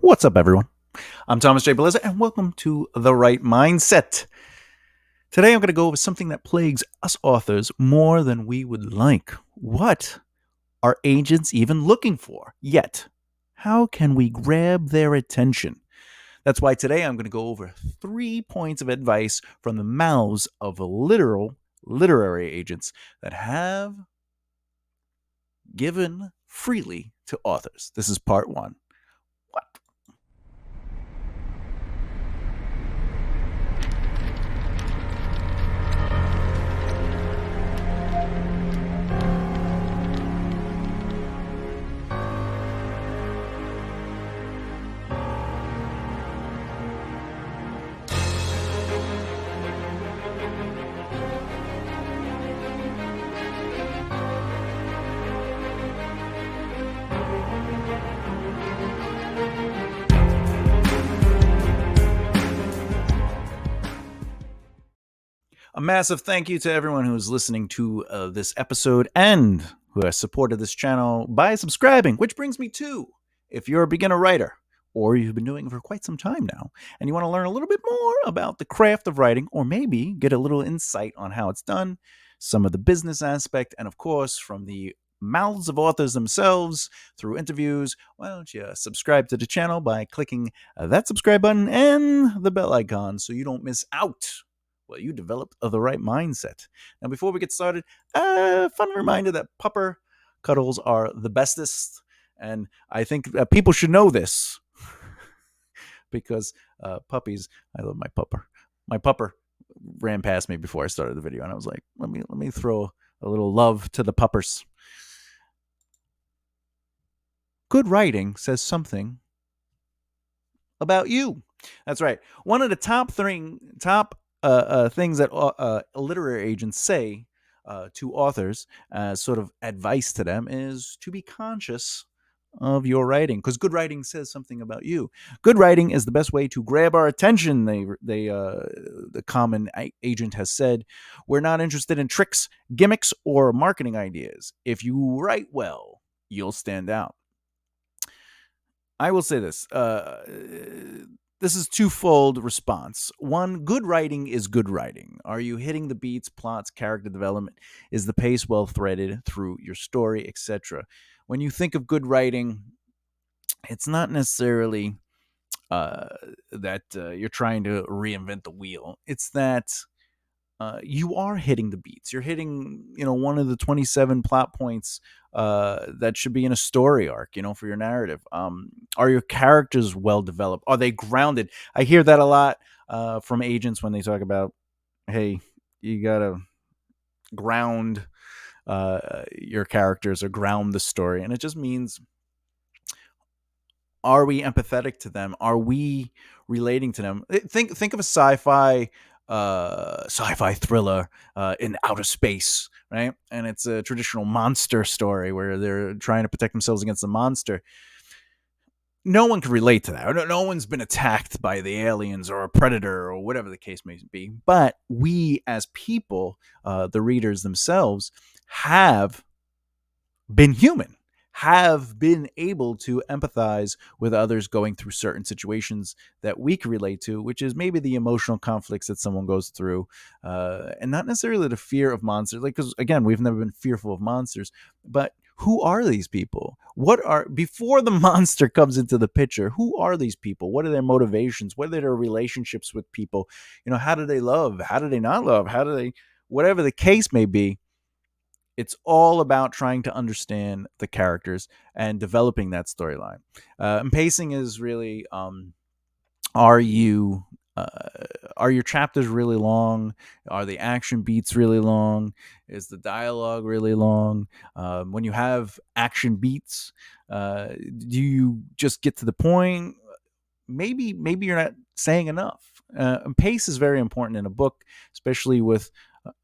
What's up, everyone? I'm Thomas J. Bellezza, and welcome to The Right Mindset. Today, I'm going to go over something that plagues us authors more than we would like. What are agents even looking for? Yet, how can we grab their attention? That's why today I'm going to go over 3 points of advice from the mouths of literary agents that have given freely to authors. This is part 1. What? A massive thank you to everyone who's listening to this episode and who has supported this channel by subscribing, which brings me to, if you're a beginner writer or you've been doing it for quite some time now and you want to learn a little bit more about the craft of writing, or maybe get a little insight on how it's done, some of the business aspect, and of course from the mouths of authors themselves through interviews, why don't you subscribe to the channel by clicking that subscribe button and the bell icon so you don't miss out. Well, you developed the right mindset. Now, before we get started, fun reminder that pupper cuddles are the bestest, and I think that people should know this because puppies. I love my pupper. My pupper ran past me before I started the video, and I was like, let me throw a little love to the puppers. Good writing says something about you. That's right. One of the top things that literary agents say to authors as sort of advice to them is to be conscious of your writing, because good writing says something about you. Good writing is the best way to grab our attention. The common agent has said, we're not interested in tricks, gimmicks, or marketing ideas. If you write well, you'll stand out. I will say this. This is twofold response. One, good writing is good writing. Are you hitting the beats, plots, character development? Is the pace well threaded through your story, etc.? When you think of good writing, it's not necessarily that you're trying to reinvent the wheel. It's that you are hitting the beats. You're hitting, one of the 27 plot points that should be in a story arc, for your narrative. Are your characters well developed? Are they grounded? I hear that a lot from agents when they talk about, hey, you gotta ground your characters or ground the story, and it just means, are we empathetic to them? Are we relating to them? Think of a sci-fi thriller in outer space, right? And it's a traditional monster story where they're trying to protect themselves against a monster. No one can relate to that. No one's been attacked by the aliens or a predator or whatever the case may be. But we as people, the readers themselves, have been human, have been able to empathize with others going through certain situations that we can relate to, which is maybe the emotional conflicts that someone goes through, and not necessarily the fear of monsters. Like, because again, we've never been fearful of monsters, but who are these people? Before the monster comes into the picture, who are these people? What are their motivations? What are their relationships with people? How do they love? How do they not love? Whatever the case may be, it's all about trying to understand the characters and developing that storyline. And pacing is really, are you are your chapters really long? Are the action beats really long? Is the dialogue really long? When you have action beats, do you just get to the point? Maybe you're not saying enough. And pace is very important in a book, especially with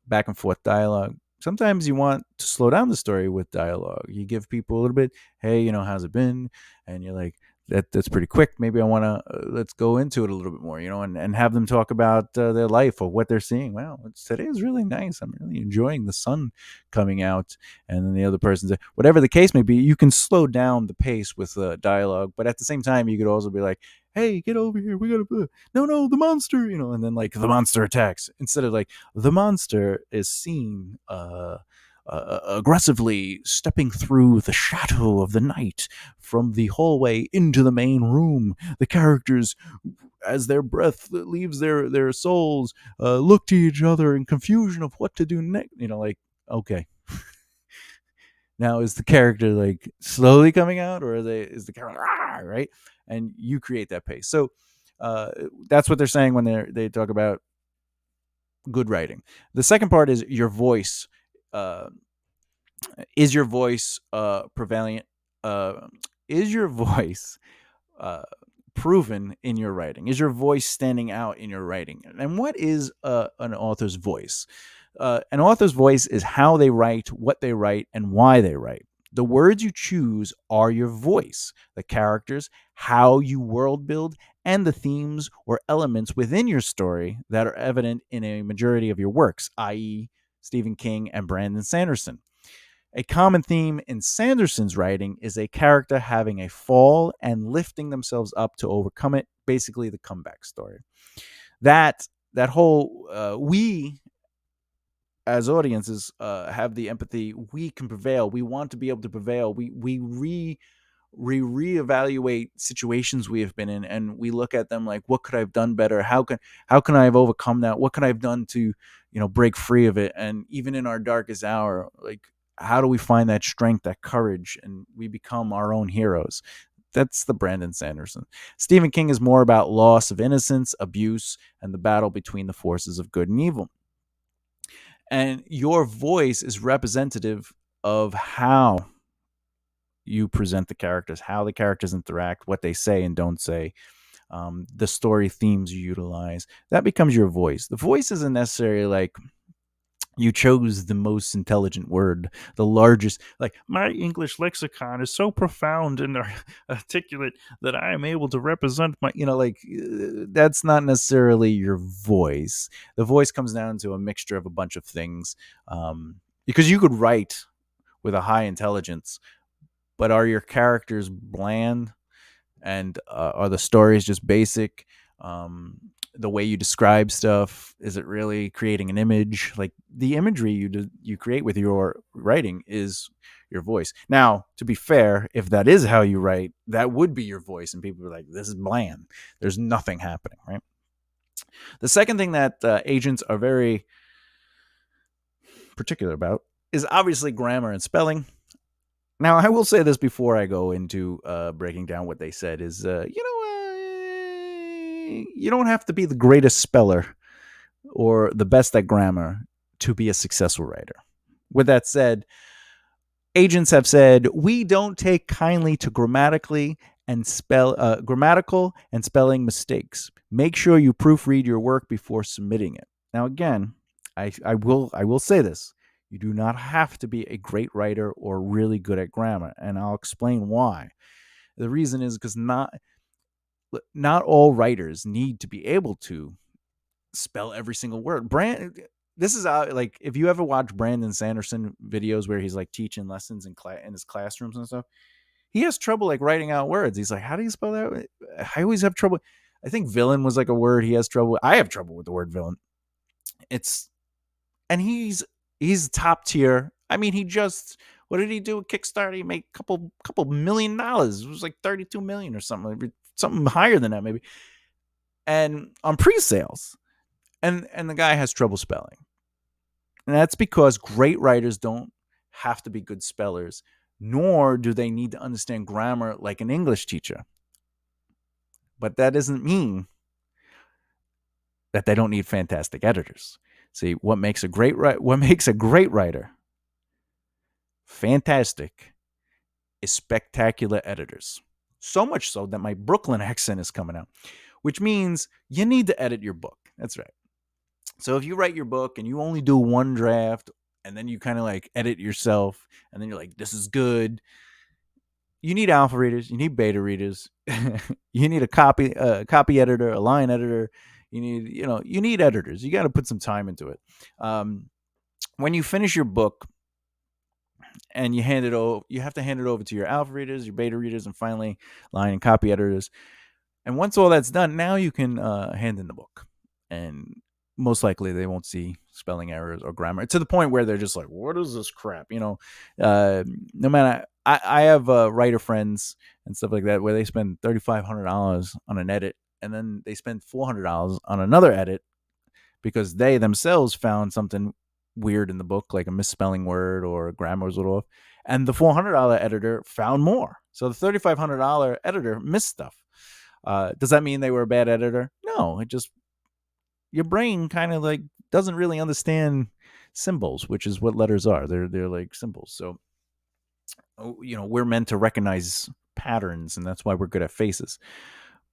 back and forth dialogue. Sometimes you want to slow down the story with dialogue. You give people a little bit, hey, how's it been? And you're like, that's pretty quick. Maybe I want to let's go into it a little bit more, and have them talk about their life or what they're seeing. Wow, today is really nice. I'm really enjoying the sun coming out. And then the other person's whatever the case may be. You can slow down the pace with dialogue, but at the same time, you could also be like, "Hey, get over here. We gotta no, the monster," and then like the monster attacks instead of like the monster is seen. Aggressively stepping through the shadow of the night from the hallway into the main room. The characters, as their breath leaves their souls, look to each other in confusion of what to do next. Like, okay, now is the character like slowly coming out, or is the character right? And you create that pace. So that's what they're saying when they talk about good writing. The second part is your voice. Is your voice prevalent? Is your voice uh, proven in your writing? Is your voice standing out in your writing? And what is an author's voice? An author's voice is how they write, what they write, and why they write. The words you choose are your voice, the characters, how you world build, and the themes or elements within your story that are evident in a majority of your works, i.e., Stephen King and Brandon Sanderson. A common theme in Sanderson's writing is a character having a fall and lifting themselves up to overcome it, basically the comeback story. That whole we as audiences have the empathy. We can prevail. We want to be able to prevail. We reevaluate situations we have been in, and we look at them like, what could I have done better? How can I have overcome that? What could I have done to break free of it? And even in our darkest hour, like, how do we find that strength, that courage, and we become our own heroes? That's the Brandon Sanderson. Stephen King is more about loss of innocence, abuse, and the battle between the forces of good and evil. And your voice is representative of how you present the characters, how the characters interact, what they say and don't say, the story themes you utilize. That becomes your voice. The voice isn't necessarily like you chose the most intelligent word, the largest. Like, my English lexicon is so profound and articulate that I am able to represent my, that's not necessarily your voice. The voice comes down to a mixture of a bunch of things, because you could write with a high intelligence, but are your characters bland? And are the stories just basic? The way you describe stuff, is it really creating an image? Like, the imagery you create with your writing is your voice. Now, to be fair, if that is how you write, that would be your voice, and people are like, this is bland, there's nothing happening, right? The second thing that agents are very particular about is obviously grammar and spelling. Now, I will say this before I go into breaking down what they said is, you don't have to be the greatest speller or the best at grammar to be a successful writer. With that said, agents have said, we don't take kindly to grammatical and spelling mistakes. Make sure you proofread your work before submitting it. Now, again, I will say this. You do not have to be a great writer or really good at grammar, and I'll explain why. The reason is because not all writers need to be able to spell every single word. This is like, if you ever watch Brandon Sanderson videos where he's like teaching lessons in his classrooms and stuff, he has trouble like writing out words. He's like, how do you spell that? I always have trouble. I think villain was like a word he has trouble. I have trouble with the word villain. It's and he's top tier. I mean, he just what did he do with Kickstarter? He made couple $1 million. It was like 32 million or something higher than that maybe. And on pre-sales. And the guy has trouble spelling. And that's because great writers don't have to be good spellers, nor do they need to understand grammar like an English teacher. But that doesn't mean that they don't need fantastic editors. See, what makes a great writer fantastic is spectacular editors. So much so that my Brooklyn accent is coming out, which means you need to edit your book. That's right. So if you write your book and you only do one draft and then you kind of like edit yourself and then you're like, this is good, you need alpha readers, you need beta readers, you need a copy editor, a line editor. You need editors. You got to put some time into it. Um, when you finish your book and you hand it over, you have to hand it over to your alpha readers, your beta readers, and finally line and copy editors. And once all that's done, now you can hand in the book, and most likely they won't see spelling errors or grammar to the point where they're just like, "What is this crap?" No matter. I have writer friends and stuff like that where they spend $3,500 on an edit, and then they spend $400 on another edit because they themselves found something weird in the book, like a misspelling word or a grammar was a little off, and the $400 editor found more. So the $3,500 editor missed stuff. Does that mean they were a bad editor? No, it just your brain kind of like doesn't really understand symbols, which is what letters are. They're like symbols. So we're meant to recognize patterns, and that's why we're good at faces.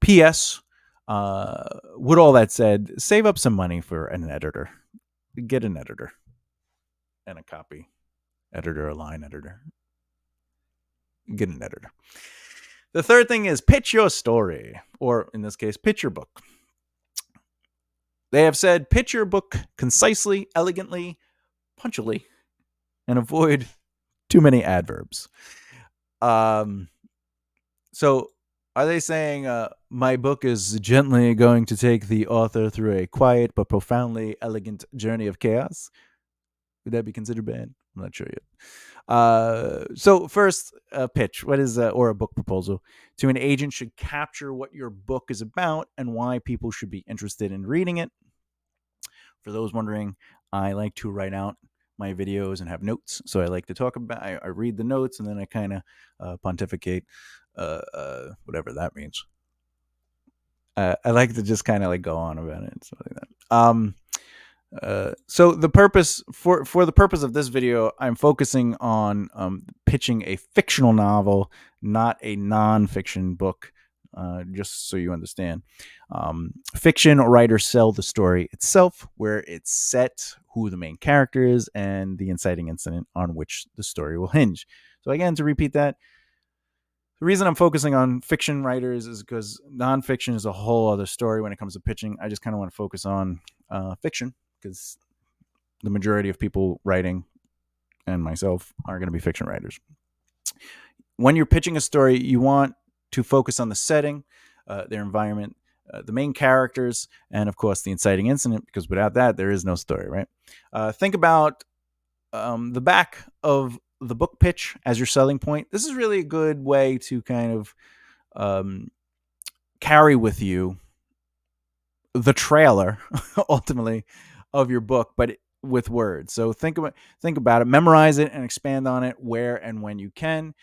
P.S. With all that said, save up some money for an editor. Get an editor and a copy editor, a line editor. Get an editor. The third thing is pitch your story, or in this case, pitch your book. They have said pitch your book concisely, elegantly, punctually, and avoid too many adverbs. So are they saying my book is gently going to take the author through a quiet but profoundly elegant journey of chaos? Would that be considered bad? I'm not sure yet. So first, pitch. What is or a book proposal to an agent should capture what your book is about and why people should be interested in reading it. For those wondering, I like to write out my videos and have notes. So I like to talk about. I read the notes and then I kind of pontificate, whatever that means. I like to just kind of like go on about it and stuff like that. So the purpose for the purpose of this video, I'm focusing on pitching a fictional novel, not a non-fiction book. Just so you understand, fiction writers sell the story itself, where it's set, who the main character is, and the inciting incident on which the story will hinge. So again, to repeat that, the reason I'm focusing on fiction writers is because nonfiction is a whole other story when it comes to pitching. I just kind of want to focus on fiction because the majority of people writing and myself are going to be fiction writers. When you're pitching a story, you want to focus on the setting, their environment, the main characters, and of course the inciting incident, because without that, there is no story, right? Think about the back of the book pitch as your selling point. This is really a good way to kind of carry with you the trailer ultimately of your book, but with words. So think about it, memorize it, and expand on it where and when you can.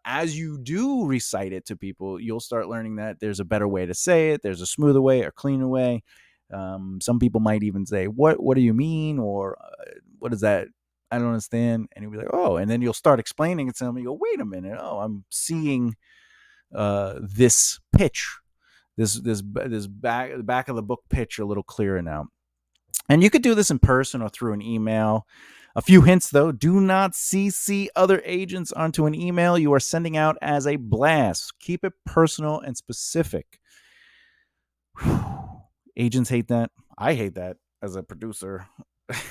As you do recite it to people, you'll start learning that there's a better way to say it. There's a smoother way, a cleaner way. Some people might even say, "What do you mean?" or "What is that? I don't understand." And you'll be like, "Oh," and then you'll start explaining it to them. You go, "Wait a minute! Oh, I'm seeing this pitch." This back of the book pitch a little clearer now. And you could do this in person or through an email. A few hints though: do not CC other agents onto an email you are sending out as a blast. Keep it personal and specific. Agents hate that. I hate that as a producer.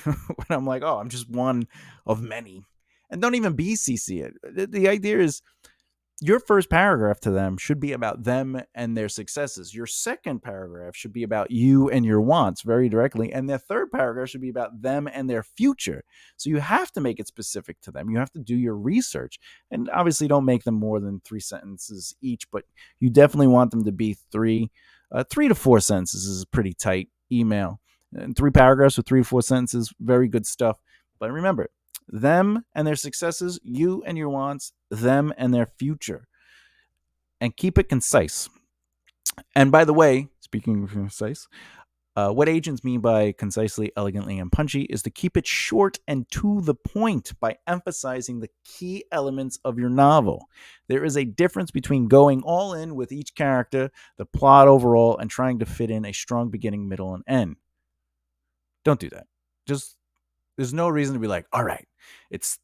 When I'm like, oh, I'm just one of many. And don't even BCC it. The idea is your first paragraph to them should be about them and their successes. Your second paragraph should be about you and your wants very directly. And their third paragraph should be about them and their future. So you have to make it specific to them. You have to do your research. And obviously, don't make them more than 3 sentences each, but you definitely want them to be 3 to 4 sentences is a pretty tight email. And 3 paragraphs with 3 to 4 sentences, very good stuff. But remember, them and their successes, you and your wants, them and their future. And keep it concise. And by the way, speaking of concise, what agents mean by concisely, elegantly, and punchy is to keep it short and to the point by emphasizing the key elements of your novel. There is a difference between going all in with each character, the plot overall, and trying to fit in a strong beginning, middle, and end. Don't do that. Just there's no reason to be like, all right,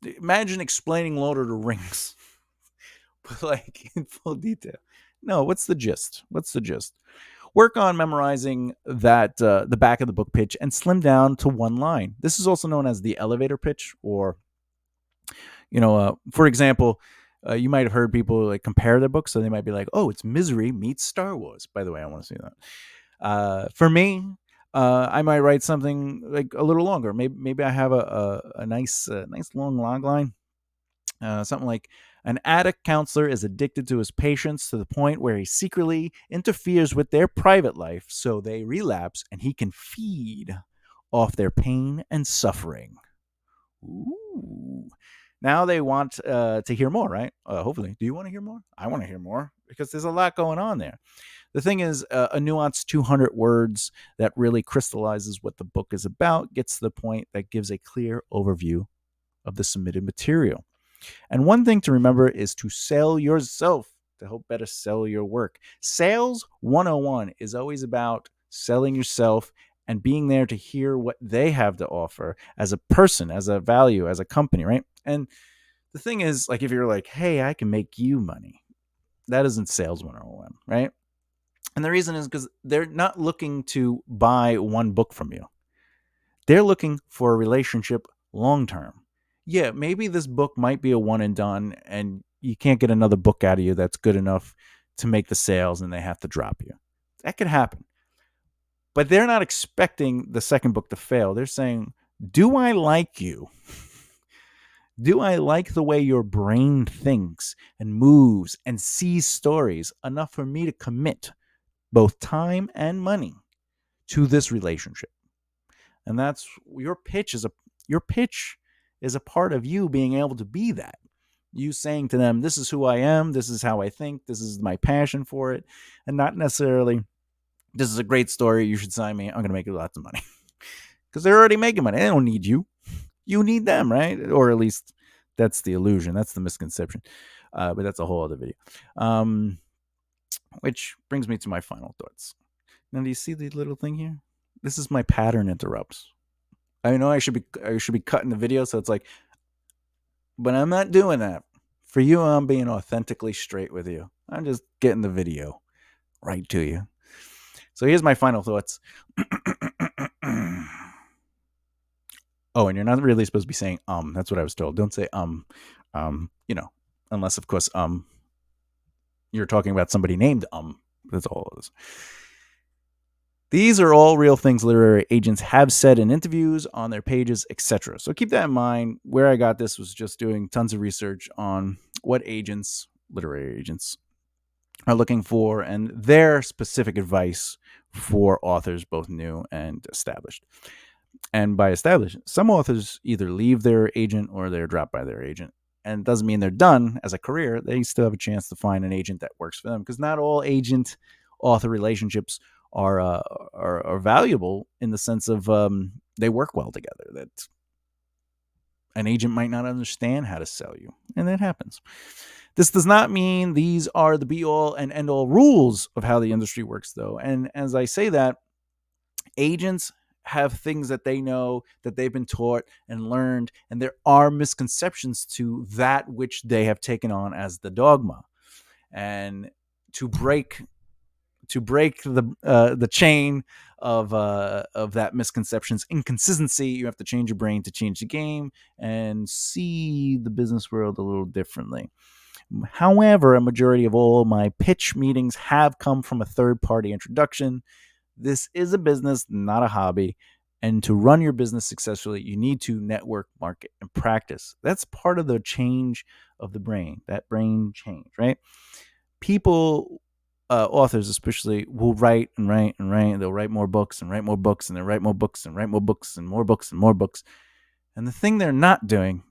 imagine explaining Lord of the Rings but like in full detail. No, what's the gist? What's the gist? Work on memorizing that the back of the book pitch and slim down to one line. This is also known as the elevator pitch, or for example, you might have heard people like compare their books, so they might be like, "Oh, it's Misery meets Star Wars." By the way, I want to see that. For me, I might write something like a little longer. Maybe I have a nice long log line. Something like, an addict counselor is addicted to his patients to the point where he secretly interferes with their private life so they relapse and he can feed off their pain and suffering. Ooh. Now they want to hear more, right? Hopefully. Do you want to hear more? I want to hear more because there's a lot going on there. The thing is, a nuanced 200 words that really crystallizes what the book is about, gets to the point that gives a clear overview of the submitted material. And one thing to remember is to sell yourself to help better sell your work. Sales 101 is always about selling yourself and being there to hear what they have to offer as a person, as a value, as a company, right? And the thing is, like, if you're like, hey, I can make you money, that isn't sales 101, right? And the reason is because they're not looking to buy one book from you. They're looking for a relationship long term. Yeah, maybe this book might be a one and done, and you can't get another book out of you that's good enough to make the sales, and they have to drop you. That could happen. But they're not expecting the second book to fail. They're saying, do I like you? Do I like the way your brain thinks and moves and sees stories enough for me to commit both time and money to this relationship? And that's your pitch is a part of you being able to be that. You saying to them, this is who I am, this is how I think, this is my passion for it, and not necessarily, this is a great story, you should sign me, I'm going to make you lots of money. Because they're already making money. They don't need you. You need them, right? Or at least that's the illusion. That's the misconception. But that's a whole other video. Which brings me to my final thoughts. Now, do you see the little thing here? This is my pattern interrupts. I know I should be cutting the video, so it's like, but I'm not doing that. For you, I'm being authentically straight with you. I'm just getting the video right to you. So here's my final thoughts. Oh, and you're not really supposed to be saying That's what I was told. Don't say unless of course you're talking about somebody named That's all it is. These are all real things literary agents have said in interviews, on their pages, etc. So keep that in mind. Where I got this was just doing tons of research on what agents, literary agents, are looking for and their specific advice for authors, both new and established. And by established, some authors either leave their agent or they're dropped by their agent. And it doesn't mean they're done as a career. They still have a chance to find an agent that works for them, because not all agent author relationships are valuable in the sense of they work well together. That an agent might not understand how to sell you, and that happens. This does not mean these are the be all and end all rules of how the industry works, though. And as I say that, agents have things that they know, that they've been taught and learned, and there are misconceptions to that which they have taken on as the dogma. And to break the chain of that misconception's inconsistency, you have to change your brain to change the game and see the business world a little differently. However, a majority of all my pitch meetings have come from a third-party introduction. This is a business, not a hobby. And to run your business successfully, you need to network, market, and practice. That's part of the change of the brain, that brain change, right? People, authors especially, will write and write and write. They'll write more books and write more books, and they'll write more books and write more books and more books and more books. And the thing they're not doing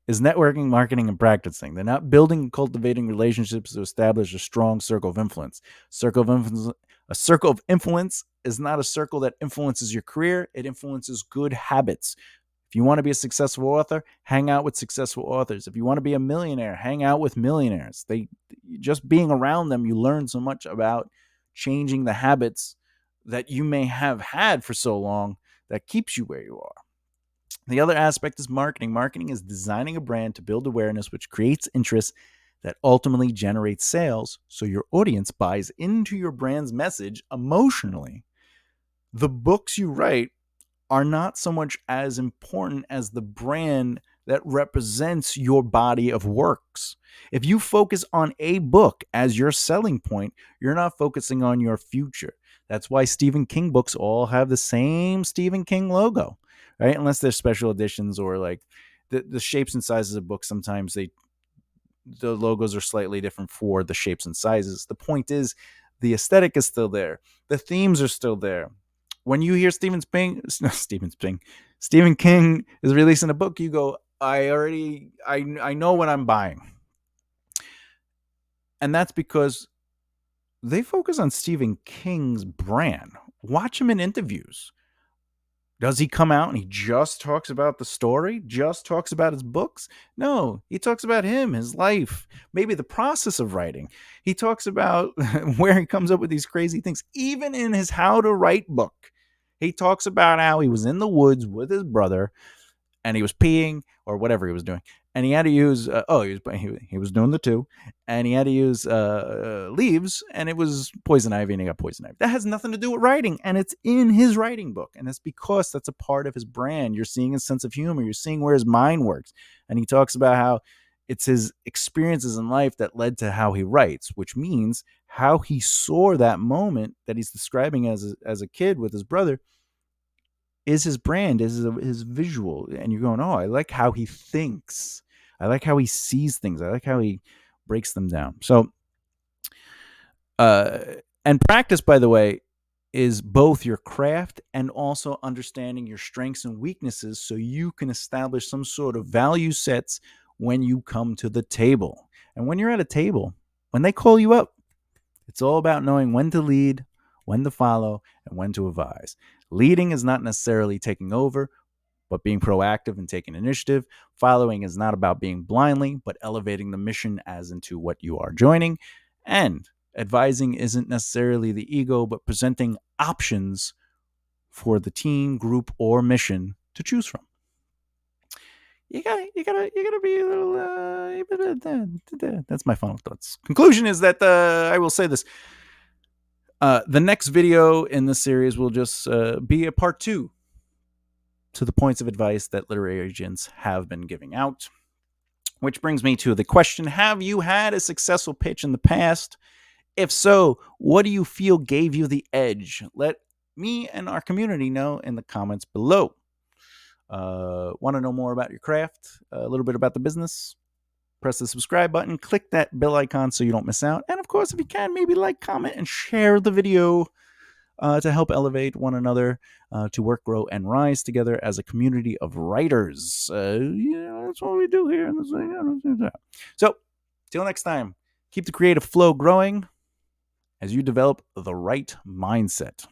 is networking, marketing, and practicing. They're not building and cultivating relationships to establish a strong circle of influence. A circle of influence is not a circle that influences your career. It influences good habits. If you want to be a successful author, hang out with successful authors. If you want to be a millionaire, hang out with millionaires. Just being around them, you learn so much about changing the habits that you may have had for so long that keeps you where you are. The other aspect is marketing. Marketing is designing a brand to build awareness, which creates interest that ultimately generates sales so your audience buys into your brand's message emotionally. The books you write are not so much as important as the brand that represents your body of works. If you focus on a book as your selling point, you're not focusing on your future. That's why Stephen King books all have the same Stephen King logo, right? Unless they're special editions or like the shapes and sizes of books, sometimes the logos are slightly different for the shapes and sizes. The point is, the aesthetic is still there. The themes are still there. When you hear Stephen King is releasing a book, you go, I know what I'm buying. And that's because they focus on Stephen King's brand. Watch him in interviews. Does he come out and he just talks about the story? Just talks about his books? No, he talks about him, his life, maybe the process of writing. He talks about where he comes up with these crazy things. Even in his How to Write book, he talks about how he was in the woods with his brother and he was peeing or whatever he was doing, and he had to use he was doing the two, and he had to use leaves, and it was poison ivy, and he got poison ivy. That has nothing to do with writing, and it's in his writing book, and it's because that's a part of his brand. You're seeing his sense of humor. You're seeing where his mind works, and he talks about how it's his experiences in life that led to how he writes, which means how he saw that moment that he's describing as a kid with his brother is his brand, is his visual. And you're going, oh, I like how he thinks. I like how he sees things. I like how he breaks them down. So, and practice, by the way, is both your craft and also understanding your strengths and weaknesses so you can establish some sort of value sets when you come to the table. And when you're at a table, when they call you up, it's all about knowing when to lead, when to follow, and when to advise. Leading is not necessarily taking over, but being proactive and taking initiative. Following is not about being blindly, but elevating the mission as into what you are joining. And advising isn't necessarily the ego, but presenting options for the team, group, or mission to choose from. You gotta be a little. That's my final thoughts. Conclusion is that I will say this: the next video in this series will just be a part 2 to the points of advice that literary agents have been giving out. Which brings me to the question: have you had a successful pitch in the past? If so, what do you feel gave you the edge? Let me and our community know in the comments below. Want to know more about your craft? A little bit about the business? Press the subscribe button, click that bell icon so you don't miss out. And of course, if you can, maybe like, comment, and share the video to help elevate one another, to work, grow, and rise together as a community of writers. That's what we do here. So, till next time, keep the creative flow growing as you develop the right mindset.